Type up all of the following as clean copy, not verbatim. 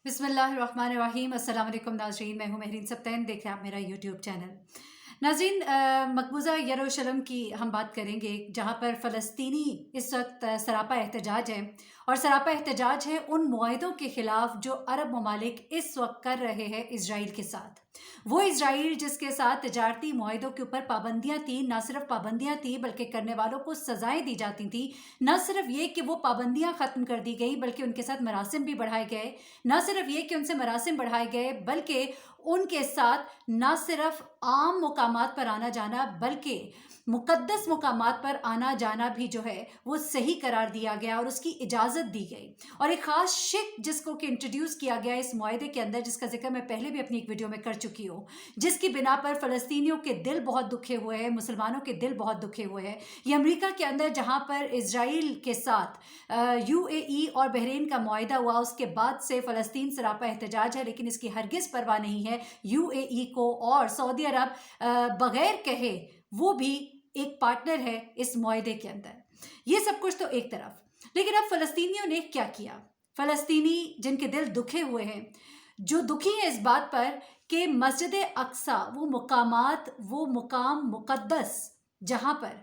बिस्मिल्लाहिर्रहमानिर्रहीम। अस्सलाम वालेकुम नाज़रीन, मैं हूँ महरीन सब्तैन, देख रहे हैं आप मेरा यूट्यूब चैनल। नाज़रीन, मकबूजा यरूशलेम की हम बात करेंगे जहाँ पर फ़लस्तीनी इस वक्त सरापा एहतजाज है, और सरापा एहतजाज है उन मुआहदों के ख़िलाफ़ जो अरब ममालिक इस वक्त कर रहे हैं इसराइल के साथ। वो इसराइल जिसके साथ तजारती मुआहदों के ऊपर पाबंदियाँ थी, ना सिर्फ पाबंदियाँ थी बल्कि करने वालों को सज़ाएँ दी जाती थी। न सिर्फ ये कि वो पाबंदियाँ ख़त्म कर दी गई बल्कि उनके साथ मरासिम भी बढ़ाए गए। न सिर्फ ये कि उनसे मरासिम बढ़ाए गए बल्कि उनके साथ न सिर्फ आम मुकामात पर आना जाना बल्कि मुक़द्दस मुकामात पर आना जाना भी जो है वो सही करार दिया गया और उसकी इजाज़त दी गई। और एक ख़ास शिक जिसको कि इंट्रोड्यूस किया गया इस मुआहदे के अंदर, जिसका जिक्र मैं पहले भी अपनी एक वीडियो में कर चुकी हूँ, जिसकी बिना पर फ़लस्तीनियों के दिल बहुत दुखे हुए हैं, मुसलमानों के दिल बहुत दुखे हुए हैं। ये अमेरिका के अंदर जहाँ पर इसराइल के साथ यूएई और बहरीन का मुआहदा हुआ, उसके बाद से फ़लस्तीन सरापा एहतजाज है, लेकिन इसकी हरगिज़ परवाह नहीं है यूएई को। और सऊदी अरब बग़ैर कहे वो भी एक पार्टनर है इस मुआहदे के अंदर। ये सब कुछ तो एक तरफ, लेकिन अब फ़लस्तीनियों ने क्या किया? फ़लस्तीनी जिनके दिल दुखे हुए हैं, जो दुखी हैं इस बात पर कि मस्जिद अक्सा वो मुकाम मुक़द्दस जहाँ पर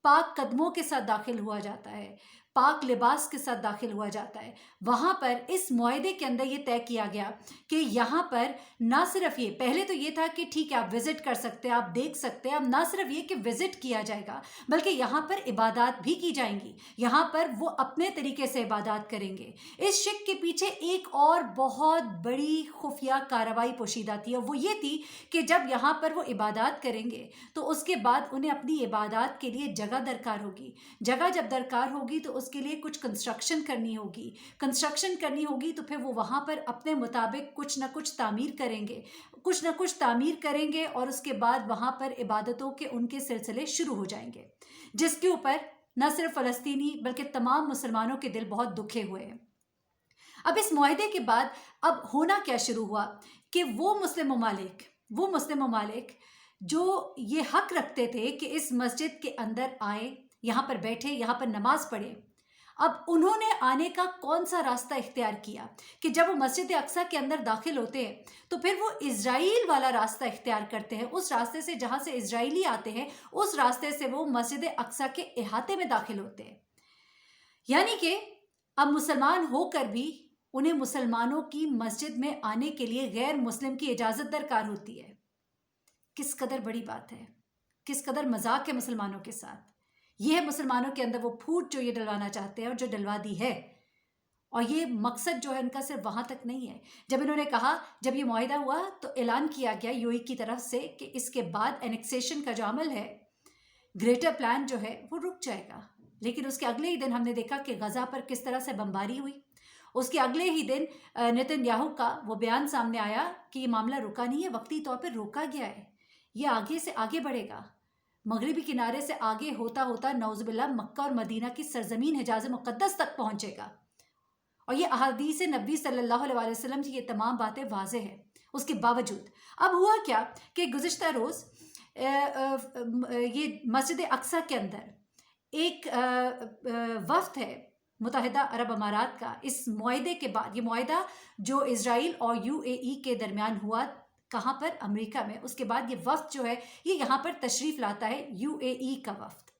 पाक कदमों के साथ दाखिल हुआ जाता है, पाक लिबास के साथ दाखिल हुआ जाता है, वहाँ पर इस मुआहदे के अंदर ये तय किया गया कि यहाँ पर ना सिर्फ ये, पहले तो ये था कि ठीक है आप विज़िट कर सकते हैं, आप देख सकते हैं, अब ना सिर्फ ये कि विज़िट किया जाएगा बल्कि यहाँ पर इबादत भी की जाएंगी, यहाँ पर वो अपने तरीके से इबादत करेंगे। इस शिक के पीछे एक और बहुत बड़ी खुफिया कार्रवाई पोशीदा थी, और वो ये थी कि जब यहाँ पर वो इबादत करेंगे तो उसके बाद उन्हें अपनी इबादत के लिए जगह दरकार होगी। जगह जब दरकार होगी तो उसके लिए कुछ कंस्ट्रक्शन करनी होगी, कंस्ट्रक्शन करनी होगी तो फिर वो वहाँ पर अपने मुताबिक कुछ ना कुछ तामीर करेंगे और उसके बाद वहाँ पर इबादतों के उनके सिलसिले शुरू हो जाएंगे, जिसके ऊपर न सिर्फ फ़लस्तीनी बल्कि तमाम मुसलमानों के दिल बहुत दुखे हुए हैं। अब इस मुआहदे के बाद अब होना क्या शुरू हुआ कि वो मुस्लिम ममालिक जो ये हक रखते थे कि इस मस्जिद के अंदर आए, यहाँ पर बैठे, यहाँ पर नमाज पढ़े, अब उन्होंने आने का कौन सा रास्ता इख्तियार किया कि जब वो मस्जिद अक्सा के अंदर दाखिल होते हैं तो फिर वो इज़राइल वाला रास्ता इख्तियार करते हैं। उस रास्ते से जहाँ से इज़राइली आते हैं उस रास्ते से वो मस्जिद अक्सा के इहाते में दाखिल होते हैं। यानी कि अब मुसलमान होकर भी उन्हें मुसलमानों की मस्जिद में आने के लिए गैर मुस्लिम की इजाज़त दरकार होती है। किस कदर बड़ी बात है, किस कदर मजाक है मुसलमानों के साथ। ये है मुसलमानों के अंदर वो फूट जो ये डलवाना चाहते हैं और जो डलवा दी है। और ये मकसद जो है इनका सिर्फ वहाँ तक नहीं है। जब इन्होंने कहा, जब ये मुआहदा हुआ तो ऐलान किया गया यूएई की तरफ से कि इसके बाद एनेक्सेशन का जो अमल है, ग्रेटर प्लान जो है वो रुक जाएगा। लेकिन उसके अगले ही दिन हमने देखा कि गज़ा पर किस तरह से बमबारी हुई। उसके अगले ही दिन नेतन्याहू का वो बयान सामने आया कि ये मामला रुका नहीं है, वक्ती तौर पर रोका गया है, ये आगे से आगे बढ़ेगा, मगरिबी किनारे से आगे होता होता नौज़ुबिल्लाह मक्का और मदीना की सरजमीन हिजाज़ मुक़द्दस तक पहुँचेगा। और ये अहादीस नबी सल्लल्लाहु अलैहि वसल्लम की ये तमाम बातें वाज़ेह हैं। उसके बावजूद अब हुआ क्या कि गुज़िश्ता रोज़ ये मस्जिद अक्सा के अंदर एक वफ़द है मुत्तहिदा अरब अमारात का। इस मुआहदे के बाद, ये मुआहदा जो इज़राइल और यूएई के दरमियान हुआ, कहाँ पर? अमेरिका में। उसके बाद ये वफ़द जो है ये यहाँ पर तशरीफ़ लाता है, यूएई का वफ़द,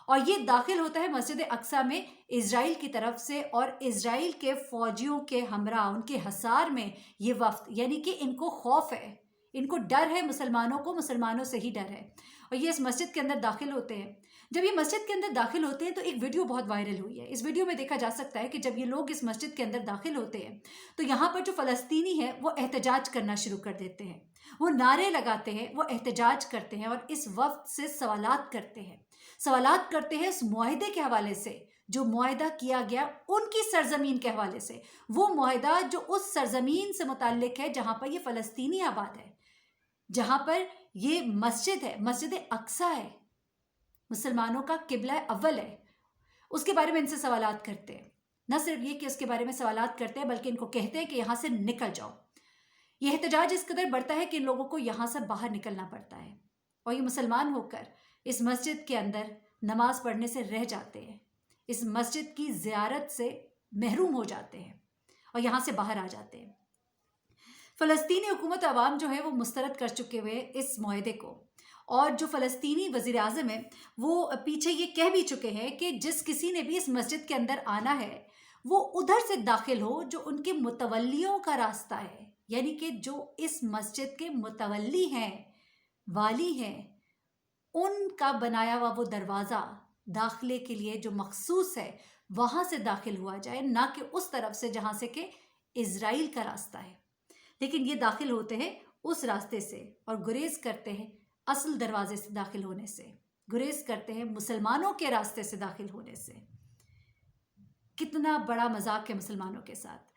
और ये दाखिल होता है मस्जिद अक्सा में इज़राइल की तरफ से, और इज़राइल के फ़ौजियों के हमरा, उनके हसार में ये वफ़द, यानी कि इनको खौफ है, इनको डर है, मुसलमानों को मुसलमानों से ही डर है, और ये इस मस्जिद के अंदर दाखिल होते हैं। जब ये मस्जिद के अंदर दाखिल होते हैं तो एक वीडियो बहुत वायरल हुई है। इस वीडियो में देखा जा सकता है कि जब ये लोग इस मस्जिद के अंदर दाखिल होते हैं तो यहाँ पर जो फ़लस्तीनी है वो एहतजाज करना शुरू कर देते हैं, वो नारे लगाते हैं, वो एहतजाज करते हैं और इस वक्त से सवालात करते हैं उस मुआहदे के हवाले से जो मुआहदा किया गया उनकी सरजमीन के हवाले से, वो मुआहदा जो उस सरजमीन से मुताल्लिक है जहाँ पर ये फ़लस्तीनी आबाद है, जहाँ पर ये मस्जिद है, मस्जिद अक्सा है, मुसलमानों का किबला अव्वल है। उसके बारे में इनसे सवालात करते हैं। न सिर्फ ये कि उसके बारे में सवालात करते हैं बल्कि इनको कहते हैं कि यहाँ से निकल जाओ। यह एहतजाज इस कदर बढ़ता है कि इन लोगों को यहाँ से बाहर निकलना पड़ता है, और ये मुसलमान होकर इस मस्जिद के अंदर नमाज पढ़ने से रह जाते हैं, इस मस्जिद की ज़ियारत से महरूम हो जाते हैं। और اور یہاں سے باہر آ جاتے ہیں۔ فلسطینی حکومت عوام جو ہے وہ مسترد کر چکے ہوئے اس معاہدے کو، اور جو فلسطینی وزیر اعظم ہے وہ پیچھے یہ کہہ بھی چکے ہیں کہ جس کسی نے بھی اس مسجد کے اندر آنا ہے وہ ادھر سے داخل ہو جو ان کے متولیوں کا راستہ ہے، یعنی کہ جو اس مسجد کے متولی ہیں، والی ہیں، ان کا بنایا ہوا وہ دروازہ داخلے کے لیے جو مخصوص ہے وہاں سے داخل ہوا جائے، نہ کہ اس طرف سے جہاں سے کہ اسرائیل کا راستہ ہے۔ لیکن یہ داخل ہوتے ہیں اس راستے سے اور گریز کرتے ہیں اصل دروازے سے داخل ہونے سے، گریز کرتے ہیں مسلمانوں کے راستے سے داخل ہونے سے۔ کتنا بڑا مذاق ہے مسلمانوں کے ساتھ۔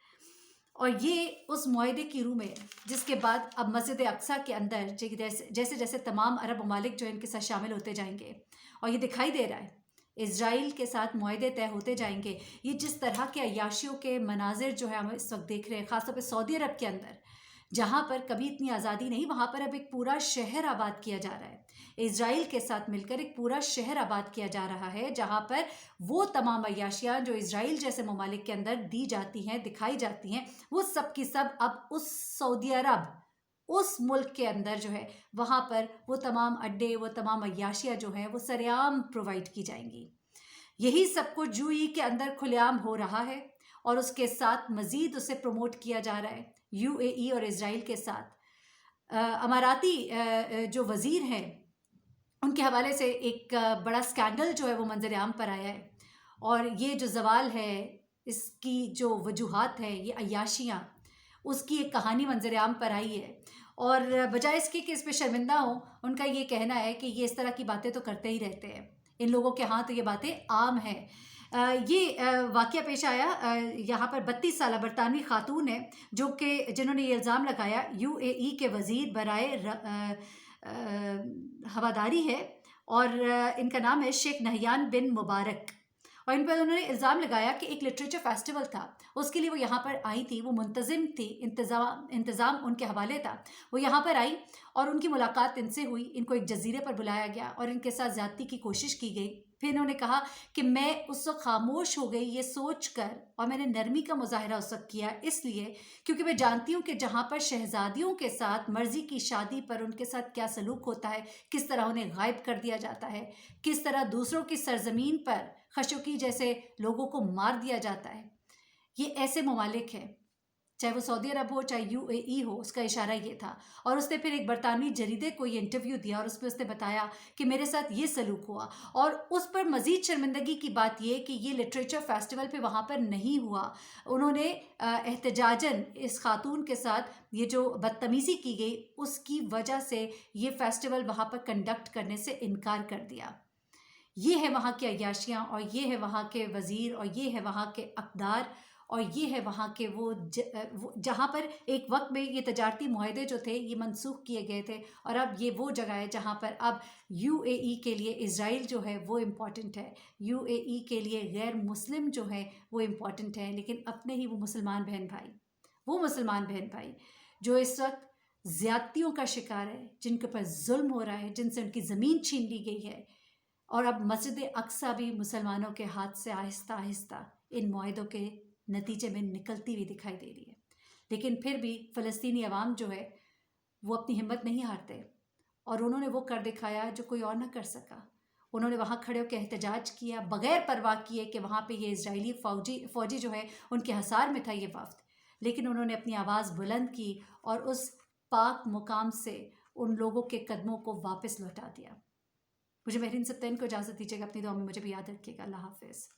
اور یہ اس معاہدے کی روح میں ہے جس کے بعد اب مسجد اقصیٰ کے اندر جیسے جیسے تمام عرب ممالک جو ان کے ساتھ شامل ہوتے جائیں گے، اور یہ دکھائی دے رہا ہے اسرائیل کے ساتھ معاہدے طے ہوتے جائیں گے، یہ جس طرح کے عیاشیوں کے مناظر جو ہے ہم اس وقت دیکھ رہے ہیں، خاص طور پہ سعودی عرب کے اندر جہاں پر کبھی اتنی آزادی نہیں، وہاں پر اب ایک پورا شہر آباد کیا جا رہا ہے، اسرائیل کے ساتھ مل کر ایک پورا شہر آباد کیا جا رہا ہے، جہاں پر وہ تمام عیاشیاں جو اسرائیل جیسے ممالک کے اندر دی جاتی ہیں، دکھائی جاتی ہیں، وہ سب کی سب اب اس سعودی عرب، اس ملک کے اندر جو ہے وہاں پر وہ تمام اڈے، وہ تمام عیاشیاں جو ہیں وہ سر عام پرووائڈ کی جائیں گی۔ یہی سب کچھ یو کے اندر کھلے عام ہو رہا ہے، اور اس کے ساتھ مزید اسے پروموٹ کیا جا رہا ہے UAE اور اسرائیل کے ساتھ۔ اماراتی جو وزیر ہیں ان کے حوالے سے ایک بڑا سکینڈل جو ہے وہ منظر عام پر آیا ہے، اور یہ جو زوال ہے، اس کی جو وجوہات ہیں، یہ عیاشیاں، اس کی ایک کہانی منظر عام پر آئی ہے، اور بجائے اس کے کہ اس پہ شرمندہ ہوں، ان کا یہ کہنا ہے کہ یہ اس طرح کی باتیں تو کرتے ہی رہتے ہیں، ان لوگوں کے ہاں تو یہ باتیں عام ہیں۔ یہ واقعہ پیش آیا، یہاں پر 32 سالہ برطانوی خاتون ہے جنہوں نے یہ الزام لگایا، UAE کے وزیر برائے ہواداری ہے، اور ان کا نام ہے شیخ نہیان بن مبارک، اور ان پر انہوں نے الزام لگایا کہ ایک لٹریچر فیسٹیول تھا، اس کے لیے وہ یہاں پر آئی تھی، وہ منتظم تھی، انتظام ان کے حوالے تھا، وہ یہاں پر آئی اور ان کی ملاقات ان سے ہوئی، ان کو ایک جزیرے پر بلایا گیا اور ان کے ساتھ زیادتی کی کوشش کی گئی۔ پھر انہوں نے کہا کہ میں اس وقت خاموش ہو گئی یہ سوچ کر، اور میں نے نرمی کا مظاہرہ اس وقت کیا اس لیے کیونکہ میں جانتی ہوں کہ جہاں پر شہزادیوں کے ساتھ مرضی کی شادی پر ان کے ساتھ کیا سلوک ہوتا ہے، کس طرح انہیں غائب کر دیا جاتا ہے، کس طرح دوسروں کی سرزمین پر خشوگی جیسے لوگوں کو مار دیا جاتا ہے، یہ ایسے ممالک ہیں، چاہے وہ سعودی عرب ہو چاہے UAE ہو، اس کا اشارہ یہ تھا۔ اور اس نے پھر ایک برطانوی جریدے کو یہ انٹرویو دیا اور اس پہ اس نے بتایا کہ میرے ساتھ یہ سلوک ہوا، اور اس پر مزید شرمندگی کی بات یہ کہ یہ لٹریچر فیسٹیول پہ وہاں پر نہیں ہوا، انہوں نے احتجاجاً اس خاتون کے ساتھ یہ جو بدتمیزی کی گئی اس کی وجہ سے یہ فیسٹیول وہاں پر کنڈکٹ کرنے سے انکار کر دیا۔ یہ ہے وہاں کی عیاشیاں، اور یہ ہے وہاں کے وزیر، اور یہ ہے وہاں کے اقدار، اور یہ ہے وہاں کے وہ جہاں پر ایک وقت میں یہ تجارتی معاہدے جو تھے یہ منسوخ کیے گئے تھے، اور اب یہ وہ جگہ ہے جہاں پر اب UAE کے لیے اسرائیل جو ہے وہ امپورٹنٹ ہے، UAE کے لیے غیر مسلم جو ہے وہ امپورٹنٹ ہے، لیکن اپنے ہی وہ مسلمان بہن بھائی جو اس وقت زیادتیوں کا شکار ہے، جن کے اوپر ظلم ہو رہا ہے، جن سے ان کی زمین چھین لی گئی ہے، اور اب مسجد اقصیٰ بھی مسلمانوں کے ہاتھ سے آہستہ آہستہ ان معاہدوں کے نتیجے میں نکلتی ہوئی دکھائی دے رہی ہے۔ لیکن پھر بھی فلسطینی عوام جو ہے وہ اپنی ہمت نہیں ہارتے، اور انہوں نے وہ کر دکھایا جو کوئی اور نہ کر سکا۔ انہوں نے وہاں کھڑے ہو کے احتجاج کیا بغیر پرواہ کیے کہ وہاں پہ یہ اسرائیلی فوجی جو ہے ان کے حصار میں تھا یہ وفد، لیکن انہوں نے اپنی آواز بلند کی اور اس پاک مقام سے ان لوگوں کے قدموں کو واپس لوٹا دیا۔ مجھے مہرین سبتین کو اجازت دیجیے گا، اپنی دعا میں مجھے بھی یاد رکھیے گا۔ اللہ حافظ۔